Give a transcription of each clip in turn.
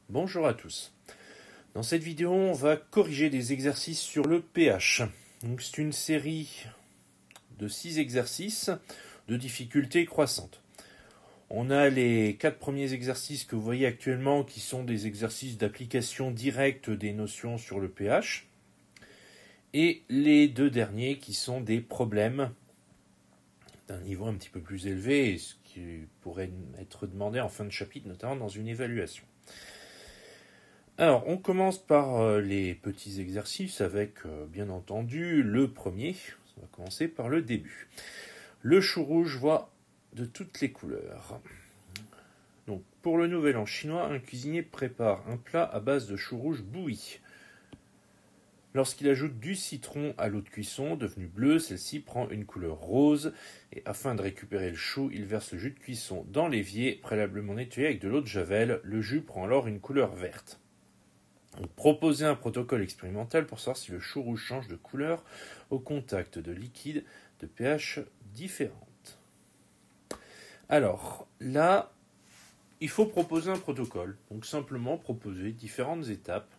Bonjour à tous. Dans cette vidéo, on va corriger des exercices sur le pH. Donc, c'est une série de 6 exercices de difficulté croissante. On a les 4 premiers exercices que vous voyez actuellement qui sont des exercices d'application directe des notions sur le pH. Et les 2 derniers qui sont des problèmes d'un niveau un petit peu plus élevé, ce qui pourrait être demandé en fin de chapitre, notamment dans une évaluation. Alors, on commence par les petits exercices avec, bien entendu, le premier. On va commencer par le début. Le chou rouge voit de toutes les couleurs. Donc, pour le nouvel an chinois, un cuisinier prépare un plat à base de chou rouge bouilli. Lorsqu'il ajoute du citron à l'eau de cuisson, devenue bleue, celle-ci prend une couleur rose. Et afin de récupérer le chou, il verse le jus de cuisson dans l'évier, préalablement nettoyé avec de l'eau de javel. Le jus prend alors une couleur verte. On proposait un protocole expérimental pour savoir si le chou rouge change de couleur au contact de liquides de pH différentes. Alors là, il faut proposer un protocole. Donc simplement proposer différentes étapes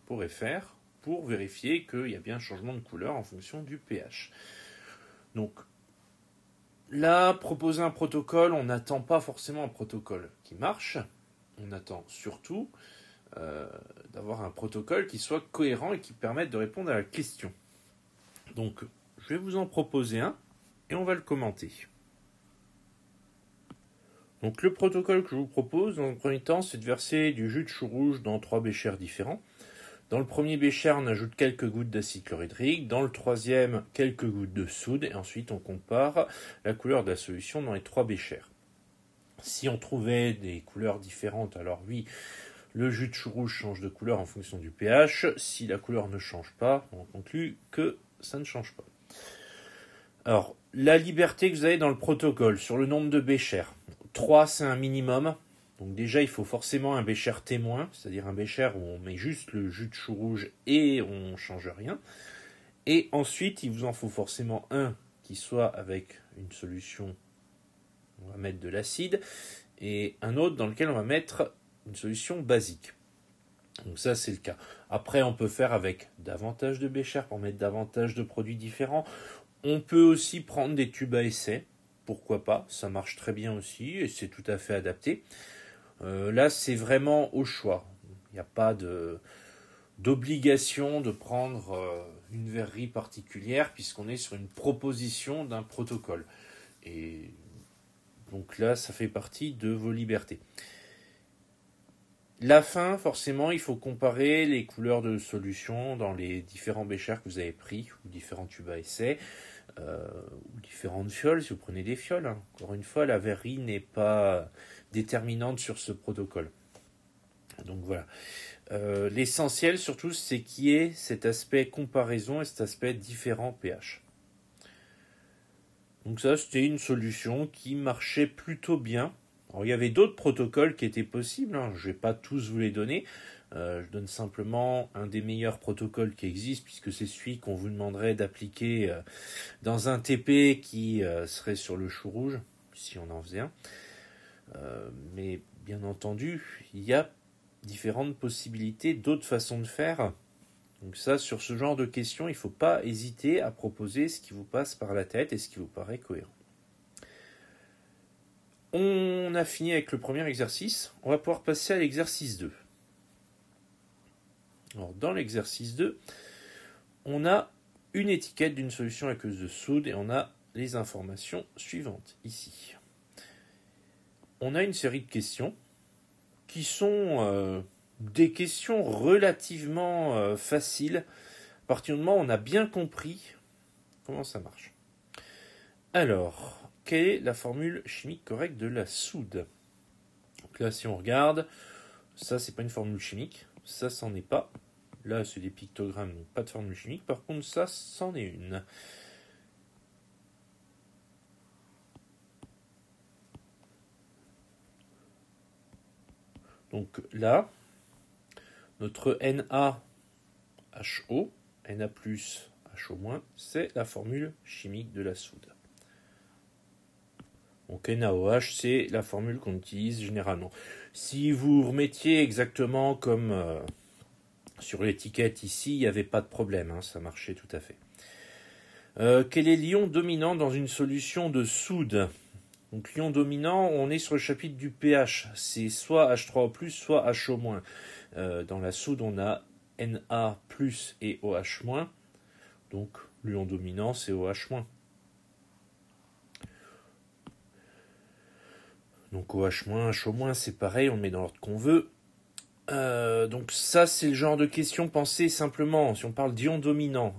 pour faire pour vérifier qu'il y a bien un changement de couleur en fonction du pH. Donc là, proposer un protocole, on n'attend pas forcément un protocole qui marche. On attend surtout d'avoir un protocole qui soit cohérent et qui permette de répondre à la question. Donc, je vais vous en proposer un et on va le commenter. Donc, le protocole que je vous propose, dans le premier temps, c'est de verser du jus de chou rouge dans 3 béchers différents. Dans le premier bécher, on ajoute quelques gouttes d'acide chlorhydrique. Dans le troisième, quelques gouttes de soude. Et ensuite, on compare la couleur de la solution dans les 3 béchers. Si on trouvait des couleurs différentes, alors oui, le jus de chou rouge change de couleur en fonction du pH. Si la couleur ne change pas, on conclut que ça ne change pas. Alors, la liberté que vous avez dans le protocole sur le nombre de béchers. 3, c'est un minimum. Donc déjà, il faut forcément un bécher témoin, c'est-à-dire un bécher où on met juste le jus de chou rouge et on ne change rien. Et ensuite, il vous en faut forcément un qui soit avec une solution, on va mettre de l'acide, et un autre dans lequel on va mettre une solution basique. Donc ça, c'est le cas. Après, on peut faire avec davantage de béchers pour mettre davantage de produits différents. On peut aussi prendre des tubes à essai. Pourquoi pas? Ça marche très bien aussi et c'est tout à fait adapté. Là, c'est vraiment au choix. Il n'y a pas d'obligation de prendre une verrerie particulière puisqu'on est sur une proposition d'un protocole. Et donc là, ça fait partie de vos libertés. La fin, forcément, il faut comparer les couleurs de solution dans les différents béchers que vous avez pris, ou différents tubes à essai, ou différentes fioles, si vous prenez des fioles. Encore une fois, la verrerie n'est pas déterminante sur ce protocole. Donc voilà. L'essentiel, surtout, c'est qu'il y ait cet aspect comparaison et cet aspect différent pH. Donc ça, c'était une solution qui marchait plutôt bien. Alors, il y avait d'autres protocoles qui étaient possibles, je ne vais pas tous vous les donner, je donne simplement un des meilleurs protocoles qui existent, puisque c'est celui qu'on vous demanderait d'appliquer dans un TP qui serait sur le chou rouge, si on en faisait un. Mais bien entendu, il y a différentes possibilités, d'autres façons de faire. Donc ça, sur ce genre de questions, il ne faut pas hésiter à proposer ce qui vous passe par la tête et ce qui vous paraît cohérent. On a fini avec le premier exercice. On va pouvoir passer à l'exercice 2. Alors, dans l'exercice 2, on a une étiquette d'une solution aqueuse de soude et on a les informations suivantes ici. On a une série de questions qui sont des questions relativement faciles à partir du moment où on a bien compris comment ça marche. Alors, quelle est la formule chimique correcte de la soude? Donc là, si on regarde, ça, c'est pas une formule chimique. Ça, c'en est pas. Là, c'est des pictogrammes, donc pas de formule chimique. Par contre, ça, c'en est une. Donc là, notre NaHO, Na+, HO-, c'est la formule chimique de la soude. Donc NaOH, c'est la formule qu'on utilise généralement. Si vous remettiez exactement comme sur l'étiquette ici, il n'y avait pas de problème, hein, ça marchait tout à fait. Quel est l'ion dominant dans une solution de soude? Donc l'ion dominant, on est sur le chapitre du pH. C'est soit H3O+, soit HO-. Dans la soude, on a Na+, et OH-. Donc l'ion dominant, c'est OH-. Donc OH-, HO-, c'est pareil, on le met dans l'ordre qu'on veut. Donc ça, c'est le genre de question. Pensez simplement, si on parle d'ion dominant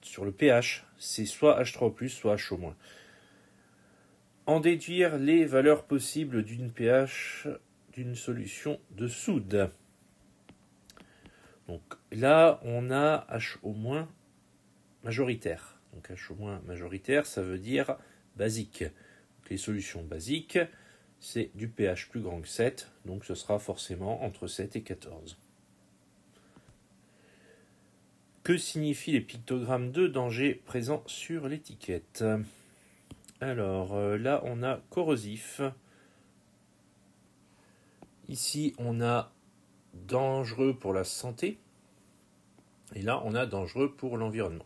sur le pH, c'est soit H3O+, soit HO-. En déduire les valeurs possibles d'une pH d'une solution de soude. Donc là, on a HO- majoritaire. Donc HO- majoritaire, ça veut dire basique. Donc les solutions basiques, c'est du pH plus grand que 7, donc ce sera forcément entre 7 et 14. Que signifient les pictogrammes de danger présents sur l'étiquette? Alors là, on a corrosif. Ici, on a dangereux pour la santé. Et là, on a dangereux pour l'environnement.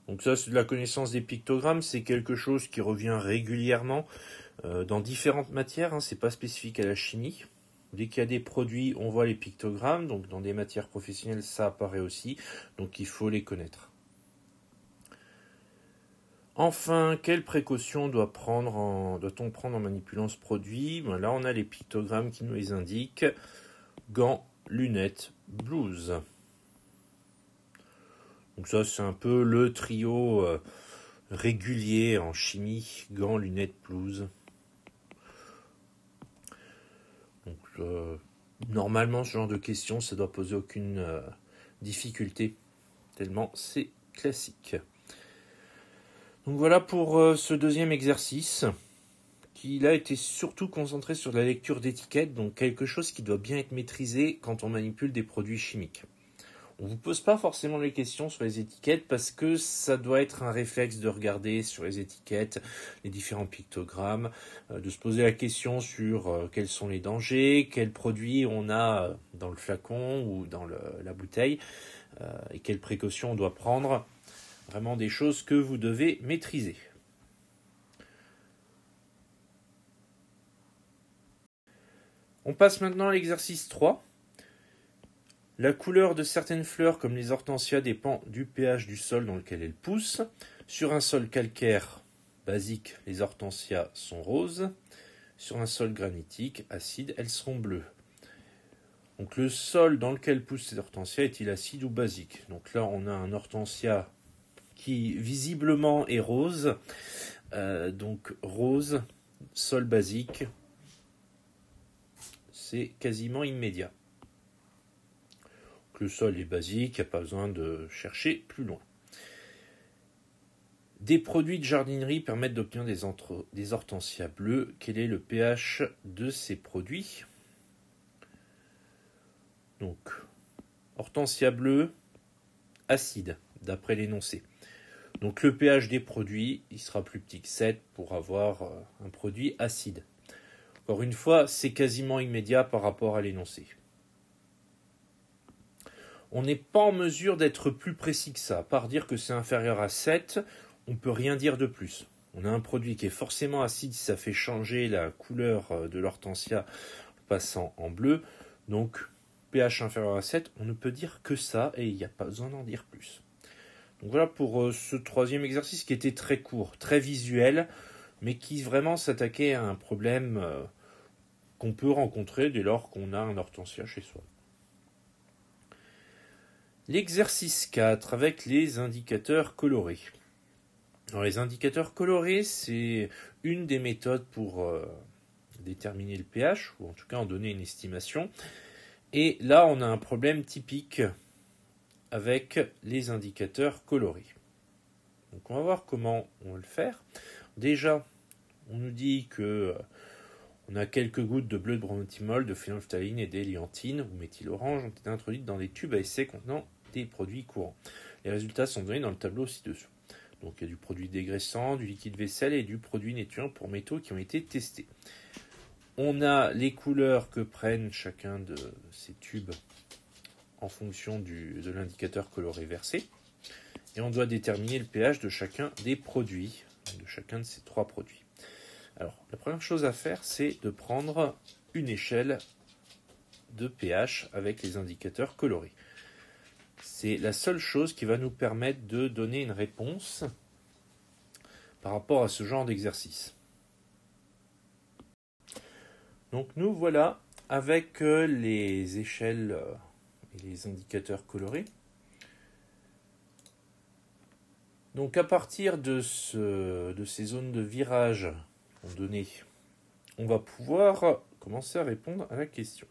Donc ça, c'est de la connaissance des pictogrammes. C'est quelque chose qui revient régulièrement dans différentes matières. Hein, c'est pas spécifique à la chimie. Dès qu'il y a des produits, on voit les pictogrammes. Donc dans des matières professionnelles, ça apparaît aussi. Donc il faut les connaître. Enfin, quelles précautions doit-on prendre en manipulant ce produit? Là, on a les pictogrammes qui nous les indiquent. Gants, lunettes, blouse. Donc ça, c'est un peu le trio régulier en chimie. Gants, lunettes, blouse. Donc, normalement, ce genre de questions, ça doit poser aucune difficulté, tellement c'est classique. Donc voilà pour ce deuxième exercice, qui là était surtout concentré sur la lecture d'étiquettes, donc quelque chose qui doit bien être maîtrisé quand on manipule des produits chimiques. On ne vous pose pas forcément les questions sur les étiquettes parce que ça doit être un réflexe de regarder sur les étiquettes les différents pictogrammes, de se poser la question sur quels sont les dangers, quels produits on a dans le flacon ou dans la bouteille et quelles précautions on doit prendre. Vraiment des choses que vous devez maîtriser. On passe maintenant à l'exercice 3. La couleur de certaines fleurs, comme les hortensias, dépend du pH du sol dans lequel elles poussent. Sur un sol calcaire basique, les hortensias sont roses. Sur un sol granitique acide, elles seront bleues. Donc le sol dans lequel poussent ces hortensias est-il acide ou basique? Donc là, on a un hortensia qui visiblement est rose. Donc rose, sol basique, c'est quasiment immédiat. Le sol est basique, il n'y a pas besoin de chercher plus loin. Des produits de jardinerie permettent d'obtenir des hortensias bleues. Quel est le pH de ces produits? Donc, hortensia bleue, acide, d'après l'énoncé. Donc le pH des produits, il sera plus petit que 7 pour avoir un produit acide. Encore une fois, c'est quasiment immédiat par rapport à l'énoncé. On n'est pas en mesure d'être plus précis que ça. Par dire que c'est inférieur à 7, on ne peut rien dire de plus. On a un produit qui est forcément acide si ça fait changer la couleur de l'hortensia passant en bleu. Donc pH inférieur à 7, on ne peut dire que ça et il n'y a pas besoin d'en dire plus. Donc voilà pour ce troisième exercice qui était très court, très visuel, mais qui vraiment s'attaquait à un problème qu'on peut rencontrer dès lors qu'on a un hortensia chez soi. L'exercice 4 avec les indicateurs colorés. Alors, les indicateurs colorés, c'est une des méthodes pour déterminer le pH, ou en tout cas en donner une estimation. Et là, on a un problème typique avec les indicateurs colorés. Donc on va voir comment on va le faire. Déjà, on nous dit que on a quelques gouttes de bleu de bromothymol, de phénylphtaline et d'élianthine ou méthylorange ont été introduites dans des tubes à essai contenant des produits courants. Les résultats sont donnés dans le tableau ci-dessous. Donc il y a du produit dégraissant, du liquide vaisselle et du produit nettoyant pour métaux qui ont été testés. On a les couleurs que prennent chacun de ces tubes en fonction de l'indicateur coloré versé. Et on doit déterminer le pH de chacun des produits, de chacun de ces 3 produits. Alors, la première chose à faire, c'est de prendre une échelle de pH avec les indicateurs colorés. C'est la seule chose qui va nous permettre de donner une réponse par rapport à ce genre d'exercice. Donc nous voilà avec les échelles et les indicateurs colorés. Donc à partir de ces zones de virage données, on va pouvoir commencer à répondre à la question.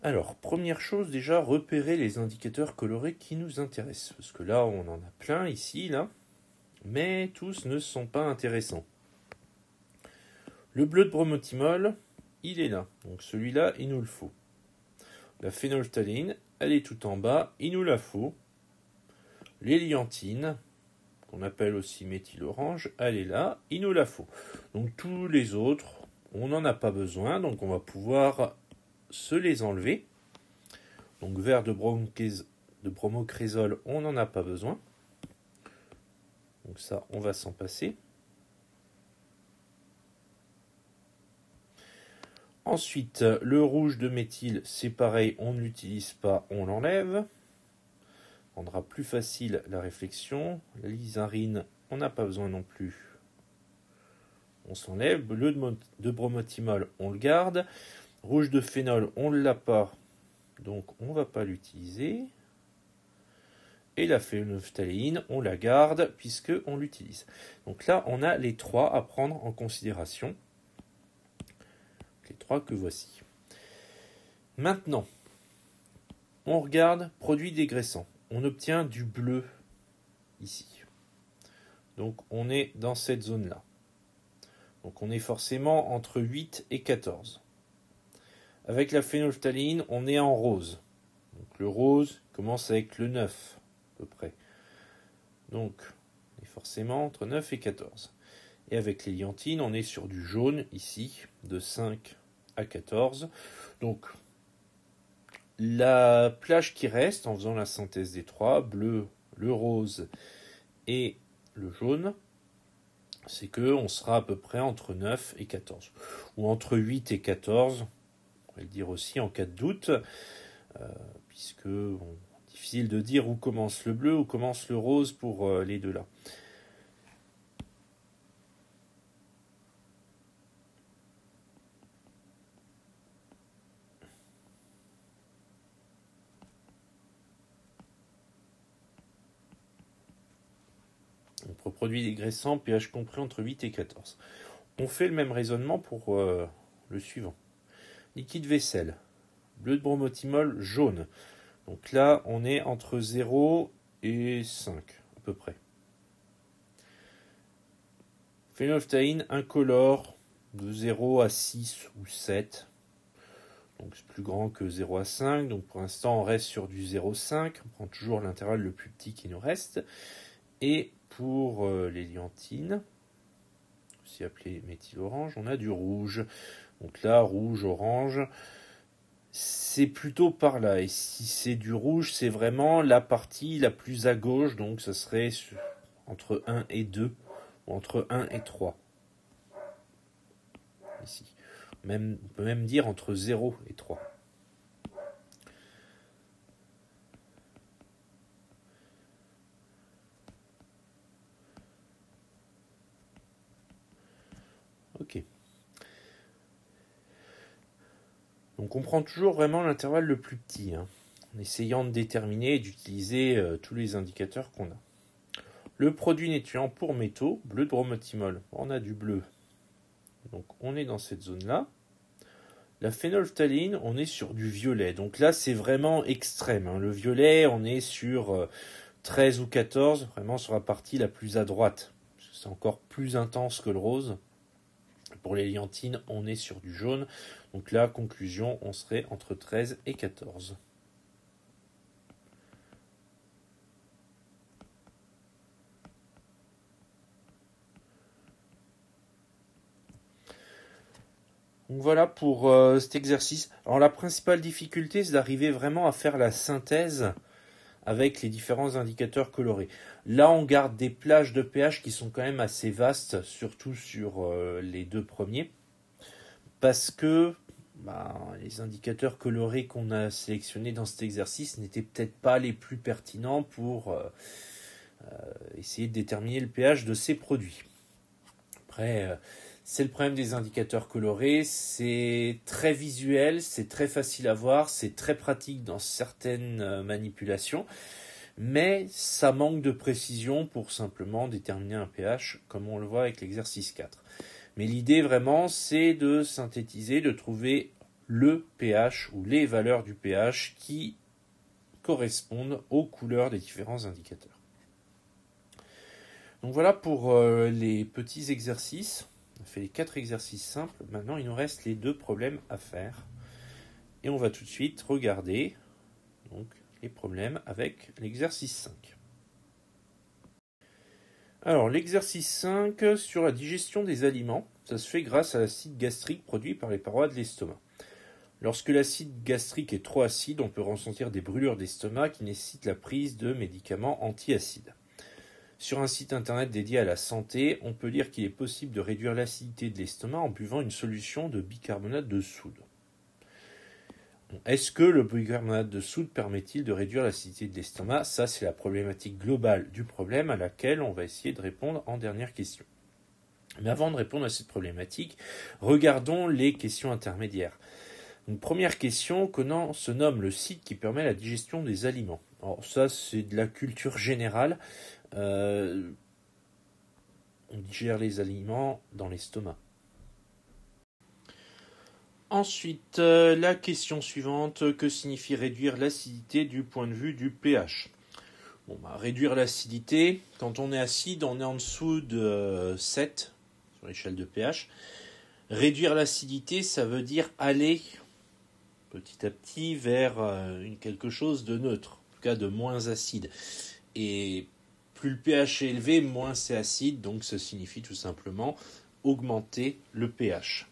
Alors, première chose déjà, repérer les indicateurs colorés qui nous intéressent. Parce que là, on en a plein ici, là. Mais tous ne sont pas intéressants. Le bleu de bromothymol, il est là. Donc celui-là, il nous le faut. La phénolphtaline, elle est tout en bas, il nous la faut. L'hélianthine, qu'on appelle aussi méthyl-orange, elle est là, il nous la faut. Donc tous les autres, on n'en a pas besoin, donc on va pouvoir se les enlever. Donc vert de bromocrésol, on n'en a pas besoin. Donc ça, on va s'en passer. Ensuite, le rouge de méthyle, c'est pareil, on ne l'utilise pas, on l'enlève. On rendra plus facile la réflexion. La lysarine, on n'a pas besoin non plus. On s'enlève. Bleu de bromothymol, on le garde. Rouge de phénol, on ne l'a pas, donc on ne va pas l'utiliser. Et la phénolphtaline, on la garde puisqu'on l'utilise. Donc là, on a les 3 à prendre en considération. Les 3 que voici. Maintenant, on regarde produit dégraissant. On obtient du bleu ici. Donc on est dans cette zone-là. Donc on est forcément entre 8 et 14. Avec la phénolphtaline, on est en rose. Donc le rose commence avec le 9, à peu près. Donc, on est forcément entre 9 et 14. Et avec l'hélianthine, on est sur du jaune, ici, de 5 à 14. Donc, la plage qui reste, en faisant la synthèse des 3, bleu, le rose et le jaune, c'est qu'on sera à peu près entre 9 et 14. Ou entre 8 et 14, on va le dire aussi en cas de doute, puisque difficile de dire où commence le bleu, où commence le rose pour les deux là. Donc, pour produit dégraissant, pH compris entre 8 et 14. On fait le même raisonnement pour le suivant. Liquide vaisselle, bleu de bromothymol, jaune. Donc là, on est entre 0 et 5, à peu près. Phénolphtaline incolore, de 0 à 6 ou 7. Donc c'est plus grand que 0 à 5. Donc pour l'instant, on reste sur du 0,5. On prend toujours l'intervalle le plus petit qui nous reste. Et pour l'hélianthine, aussi appelé méthyl-orange, on a du rouge. Donc là, rouge, orange, c'est plutôt par là. Et si c'est du rouge, c'est vraiment la partie la plus à gauche. Donc ça serait entre 1 et 2, ou entre 1 et 3. Ici. On peut même dire entre 0 et 3. Ok. Donc on prend toujours vraiment l'intervalle le plus petit, en essayant de déterminer et d'utiliser tous les indicateurs qu'on a. Le produit nettoyant pour métaux, bleu de bromothymol, on a du bleu. Donc on est dans cette zone-là. La phénolphtaline, on est sur du violet. Donc là, c'est vraiment extrême. Le violet, on est sur 13 ou 14, vraiment sur la partie la plus à droite. C'est encore plus intense que le rose. Pour l'hélianthine, on est sur du jaune. Donc là, conclusion, on serait entre 13 et 14. Donc voilà pour cet exercice. Alors la principale difficulté, c'est d'arriver vraiment à faire la synthèse avec les différents indicateurs colorés. Là, on garde des plages de pH qui sont quand même assez vastes, surtout sur les deux premiers, parce que les indicateurs colorés qu'on a sélectionnés dans cet exercice n'étaient peut-être pas les plus pertinents pour essayer de déterminer le pH de ces produits. Après, c'est le problème des indicateurs colorés, c'est très visuel, c'est très facile à voir, c'est très pratique dans certaines manipulations, mais ça manque de précision pour simplement déterminer un pH, comme on le voit avec l'exercice 4. Mais l'idée vraiment, c'est de synthétiser, de trouver le pH ou les valeurs du pH qui correspondent aux couleurs des différents indicateurs. Donc voilà pour les petits exercices. On a fait les 4 exercices simples. Maintenant, il nous reste les 2 problèmes à faire. Et on va tout de suite regarder donc, les problèmes avec l'exercice 5. Alors, l'exercice 5 sur la digestion des aliments, ça se fait grâce à l'acide gastrique produit par les parois de l'estomac. Lorsque l'acide gastrique est trop acide, on peut ressentir des brûlures d'estomac qui nécessitent la prise de médicaments antiacides. Sur un site internet dédié à la santé, on peut lire qu'il est possible de réduire l'acidité de l'estomac en buvant une solution de bicarbonate de soude. Est-ce que le bicarbonate de soude permet-il de réduire l'acidité de l'estomac? Ça, c'est la problématique globale du problème à laquelle on va essayer de répondre en dernière question. Mais avant de répondre à cette problématique, regardons les questions intermédiaires. Donc, première question, comment se nomme le site qui permet la digestion des aliments? Alors ça, c'est de la culture générale. On digère les aliments dans l'estomac. Ensuite, la question suivante, que signifie réduire l'acidité du point de vue du pH? Réduire l'acidité, quand on est acide, on est en dessous de 7 sur l'échelle de pH. Réduire l'acidité, ça veut dire aller petit à petit vers quelque chose de neutre, en tout cas de moins acide. Et plus le pH est élevé, moins c'est acide, donc ça signifie tout simplement augmenter le pH.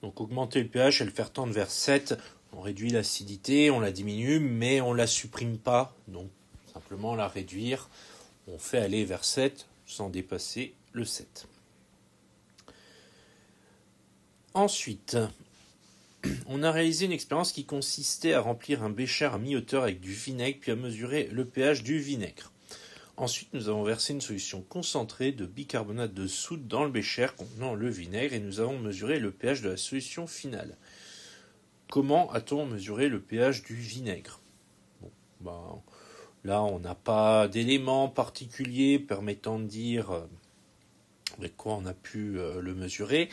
Donc augmenter le pH et le faire tendre vers 7, on réduit l'acidité, on la diminue, mais on ne la supprime pas. Donc simplement la réduire, on fait aller vers 7 sans dépasser le 7. Ensuite, on a réalisé une expérience qui consistait à remplir un bécher à mi-hauteur avec du vinaigre, puis à mesurer le pH du vinaigre. Ensuite, nous avons versé une solution concentrée de bicarbonate de soude dans le bécher contenant le vinaigre et nous avons mesuré le pH de la solution finale. Comment a-t-on mesuré le pH du vinaigre? Là, on n'a pas d'éléments particuliers permettant de dire avec quoi on a pu le mesurer.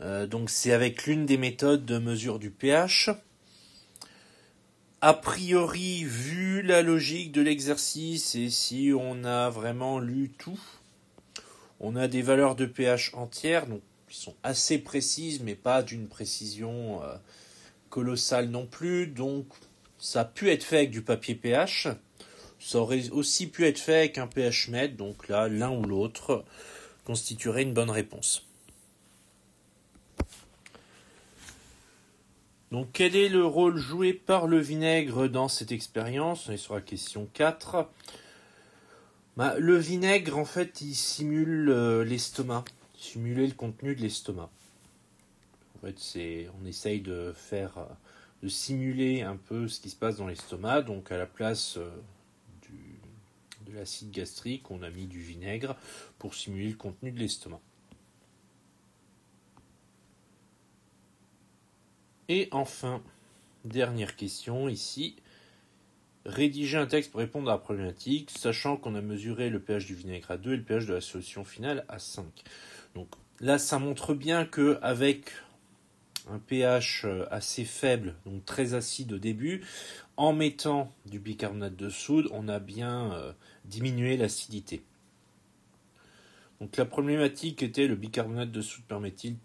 Donc c'est avec l'une des méthodes de mesure du pH. A priori, vu la logique de l'exercice et si on a vraiment lu tout, on a des valeurs de pH entières, donc qui sont assez précises, mais pas d'une précision colossale non plus. Donc ça a pu être fait avec du papier pH. Ça aurait aussi pu être fait avec un pH mètre, donc là, l'un ou l'autre constituerait une bonne réponse. Donc, quel est le rôle joué par le vinaigre dans cette expérience? On est sur la question 4. Le vinaigre, en fait, il simule l'estomac, simuler le contenu de l'estomac. En fait, on essaye de simuler un peu ce qui se passe dans l'estomac. Donc, à la place de l'acide gastrique, on a mis du vinaigre pour simuler le contenu de l'estomac. Et enfin, dernière question ici. Rédiger un texte pour répondre à la problématique, sachant qu'on a mesuré le pH du vinaigre à 2 et le pH de la solution finale à 5. Donc là, ça montre bien qu'avec un pH assez faible, donc très acide au début, en mettant du bicarbonate de soude, on a bien diminué l'acidité. Donc la problématique était: le bicarbonate de soude permet-il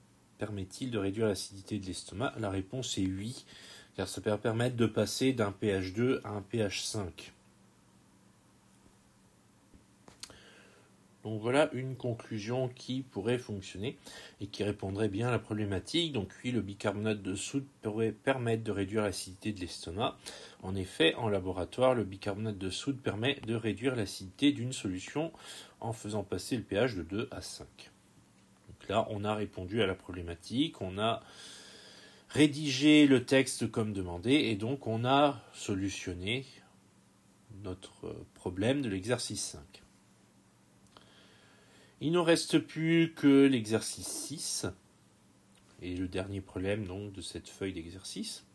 de réduire l'acidité de l'estomac? La réponse est oui, car ça peut permettre de passer d'un pH 2 à un pH 5. Donc voilà une conclusion qui pourrait fonctionner et qui répondrait bien à la problématique. Donc oui, le bicarbonate de soude pourrait permettre de réduire l'acidité de l'estomac. En effet, en laboratoire, le bicarbonate de soude permet de réduire l'acidité d'une solution en faisant passer le pH de 2 à 5. Donc là, on a répondu à la problématique, on a rédigé le texte comme demandé et donc on a solutionné notre problème de l'exercice 5. Il ne nous reste plus que l'exercice 6 et le dernier problème donc, de cette feuille d'exercice.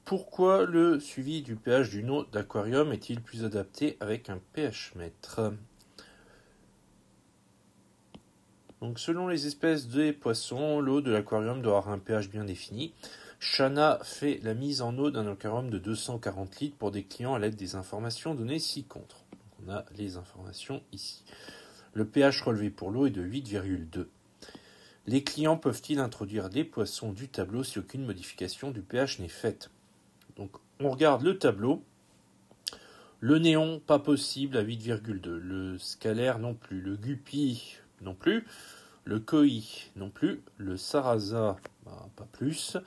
Pourquoi le suivi du pH d'une eau d'aquarium est-il plus adapté avec un pH-mètre ? Donc, selon les espèces des poissons, l'eau de l'aquarium doit avoir un pH bien défini. Shana fait la mise en eau d'un aquarium de 240 litres pour des clients à l'aide des informations données ci-contre. On a les informations ici. Le pH relevé pour l'eau est de 8,2. Les clients peuvent-ils introduire des poissons du tableau si aucune modification du pH n'est faite ? Donc on regarde le tableau. Le néon, pas possible à 8,2. Le scalaire non plus. Le guppy non plus. Le koi non plus. Le sarasa, pas plus.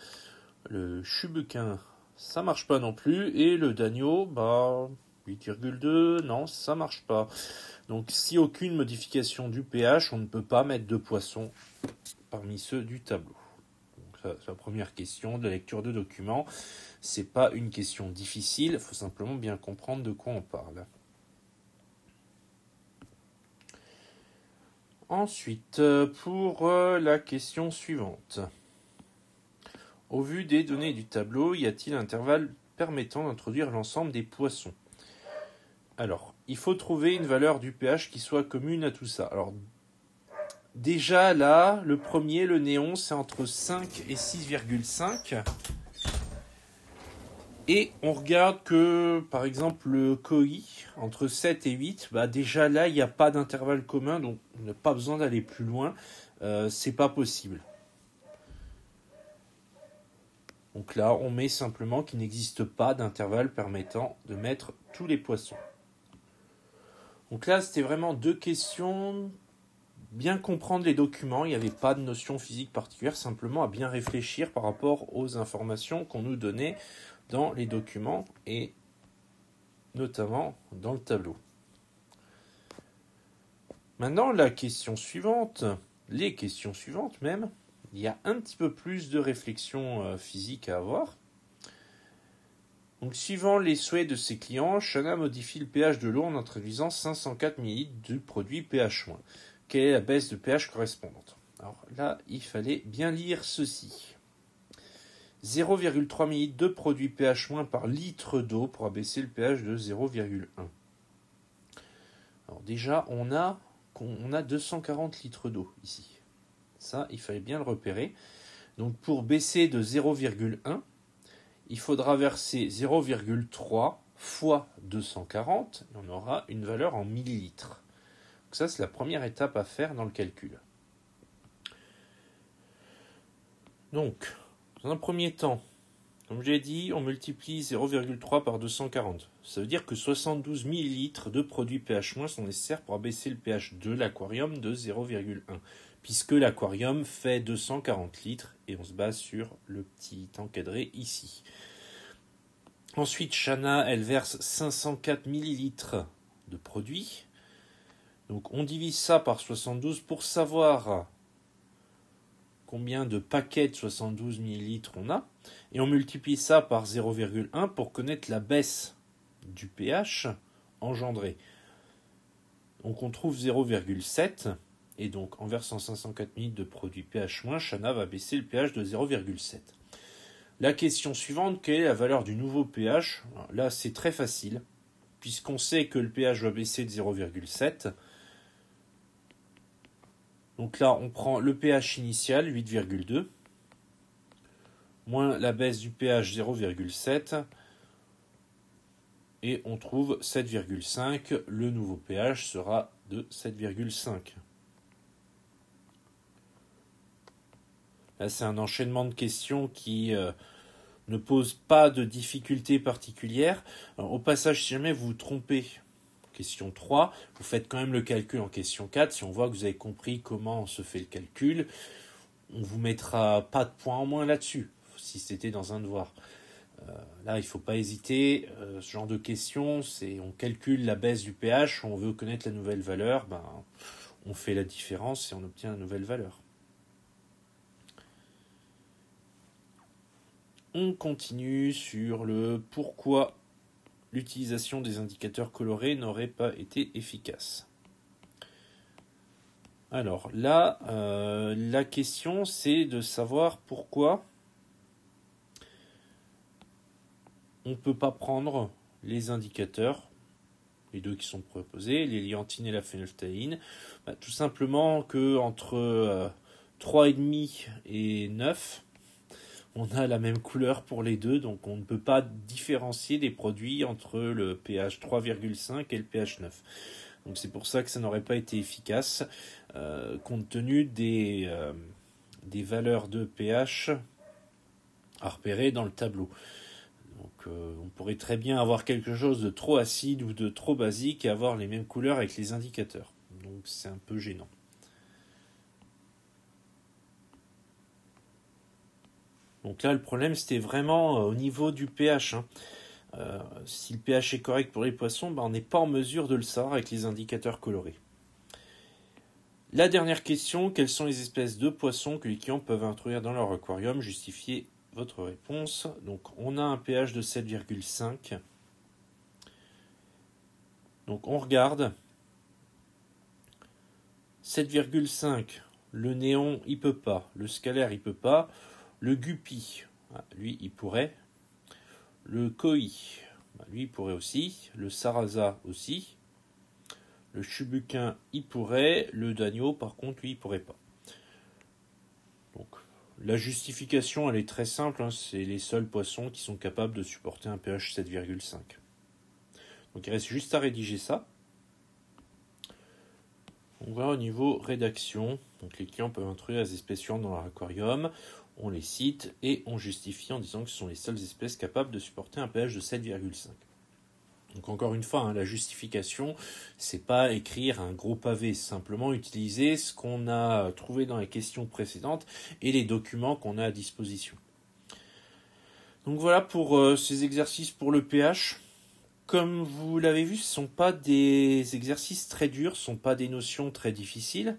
Le chubuquin, ça marche pas non plus. Et le dagno, 8,2, non, ça marche pas. Donc si aucune modification du pH, on ne peut pas mettre de poissons parmi ceux du tableau. Donc ça, c'est la première question de la lecture de documents. C'est pas une question difficile, il faut simplement bien comprendre de quoi on parle. Ensuite, pour la question suivante. Au vu des données du tableau, y a-t-il un intervalle permettant d'introduire l'ensemble des poissons ? Alors, il faut trouver une valeur du pH qui soit commune à tout ça. Alors, déjà là, le premier, le néon, c'est entre 5 et 6,5. Et on regarde que, par exemple, le koi, entre 7 et 8, déjà là, il n'y a pas d'intervalle commun, donc on n'a pas besoin d'aller plus loin. C'est pas possible. Donc là, on met simplement qu'il n'existe pas d'intervalle permettant de mettre tous les poissons. Donc là, c'était vraiment deux questions. Bien comprendre les documents, il n'y avait pas de notion physique particulière, simplement à bien réfléchir par rapport aux informations qu'on nous donnait dans les documents et notamment dans le tableau. Maintenant, la question suivante, les questions suivantes même, il y a un petit peu plus de réflexion physique à avoir. Donc, suivant les souhaits de ses clients, Shana modifie le pH de l'eau en introduisant 504 ml du produit pH-. Quelle est la baisse de pH correspondante ? Alors là, il fallait bien lire ceci. 0,3 ml de produit pH- par litre d'eau pour abaisser le pH de 0,1. Alors déjà, on a 240 litres d'eau ici. Ça, il fallait bien le repérer. Donc pour baisser de 0,1, il faudra verser 0,3 fois 240, et on aura une valeur en millilitres. Donc ça, c'est la première étape à faire dans le calcul. Donc, dans un premier temps, comme j'ai dit, on multiplie 0,3 par 240. Ça veut dire que 72 ml de produits pH- sont nécessaires pour abaisser le pH de l'aquarium de 0,1, puisque l'aquarium fait 240 litres, et on se base sur le petit encadré ici. Ensuite, Shana, elle verse 504 ml de produit. Donc on divise ça par 72 pour savoir combien de paquets de 72 ml on a. Et on multiplie ça par 0,1 pour connaître la baisse du pH engendrée. Donc on trouve 0,7. Et donc en versant 504 ml de produit pH-, Shana va baisser le pH de 0,7. La question suivante, quelle est la valeur du nouveau pH ? Alors là, c'est très facile, puisqu'on sait que le pH va baisser de 0,7. Donc là, on prend le pH initial, 8,2, moins la baisse du pH, 0,7, et on trouve 7,5. Le nouveau pH sera de 7,5. Là, c'est un enchaînement de questions qui ne pose pas de difficultés particulières. Alors, au passage, si jamais vous vous trompez, question 3, vous faites quand même le calcul en question 4. Si on voit que vous avez compris comment se fait le calcul, on vous mettra pas de points en moins là-dessus, si c'était dans un devoir. Là, il ne faut pas hésiter. Ce genre de questions, c'est on calcule la baisse du pH, on veut connaître la nouvelle valeur, on fait la différence et on obtient la nouvelle valeur. On continue sur le pourquoi l'utilisation des indicateurs colorés n'aurait pas été efficace. Alors là, la question c'est de savoir pourquoi on ne peut pas prendre les indicateurs, les deux qui sont proposés, l'hélianthine et la phénylphtaline, tout simplement qu'entre 3,5 et 9, on a la même couleur pour les deux, donc on ne peut pas différencier des produits entre le pH 3,5 et le pH 9. Donc c'est pour ça que ça n'aurait pas été efficace, compte tenu des valeurs de pH à repérer dans le tableau. Donc on pourrait très bien avoir quelque chose de trop acide ou de trop basique et avoir les mêmes couleurs avec les indicateurs. Donc c'est un peu gênant. Donc là, le problème, c'était vraiment au niveau du pH. Si le pH est correct pour les poissons, on n'est pas en mesure de le savoir avec les indicateurs colorés. La dernière question, quelles sont les espèces de poissons que les clients peuvent introduire dans leur aquarium? Justifiez votre réponse. Donc on a un pH de 7,5. Donc on regarde. 7,5, le néon il peut pas, le scalaire il peut pas, le guppy, lui il pourrait, le koi, lui il pourrait aussi, le sarasa aussi, le chubuquin il pourrait, le dagneau par contre lui il pourrait pas. Donc la justification elle est très simple, c'est les seuls poissons qui sont capables de supporter un pH 7,5. Donc il reste juste à rédiger ça. On va au niveau rédaction. Donc les clients peuvent introduire les espèces suivantes dans leur aquarium. On les cite et on justifie en disant que ce sont les seules espèces capables de supporter un pH de 7,5. Donc encore une fois, la justification, c'est pas écrire un gros pavé, c'est simplement utiliser ce qu'on a trouvé dans les questions précédentes et les documents qu'on a à disposition. Donc voilà pour ces exercices pour le pH. Comme vous l'avez vu, ce ne sont pas des exercices très durs, ce ne sont pas des notions très difficiles.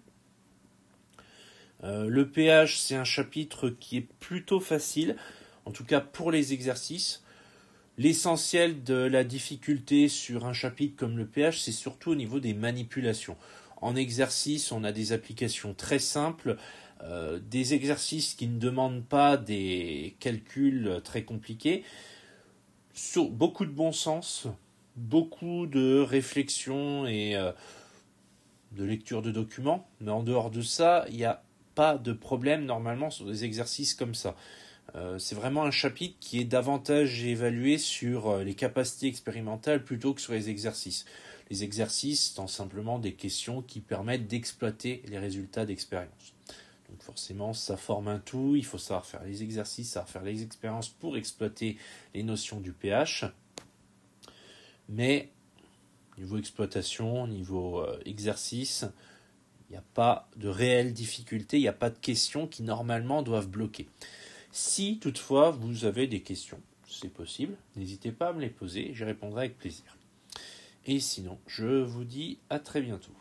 Le pH, c'est un chapitre qui est plutôt facile, en tout cas pour les exercices. L'essentiel de la difficulté sur un chapitre comme le pH, c'est surtout au niveau des manipulations. En exercice, on a des applications très simples, des exercices qui ne demandent pas des calculs très compliqués. Beaucoup de bon sens, beaucoup de réflexion et de lecture de documents, mais en dehors de ça, il n'y a pas de problème normalement sur des exercices comme ça. C'est vraiment un chapitre qui est davantage évalué sur les capacités expérimentales plutôt que sur les exercices. Les exercices sont simplement des questions qui permettent d'exploiter les résultats d'expérience. Donc forcément, ça forme un tout, il faut savoir faire les exercices, savoir faire les expériences pour exploiter les notions du pH. Mais niveau exploitation, niveau exercice, il n'y a pas de réelle difficulté, il n'y a pas de questions qui normalement doivent bloquer. Si toutefois vous avez des questions, c'est possible, n'hésitez pas à me les poser, j'y répondrai avec plaisir. Et sinon, je vous dis à très bientôt.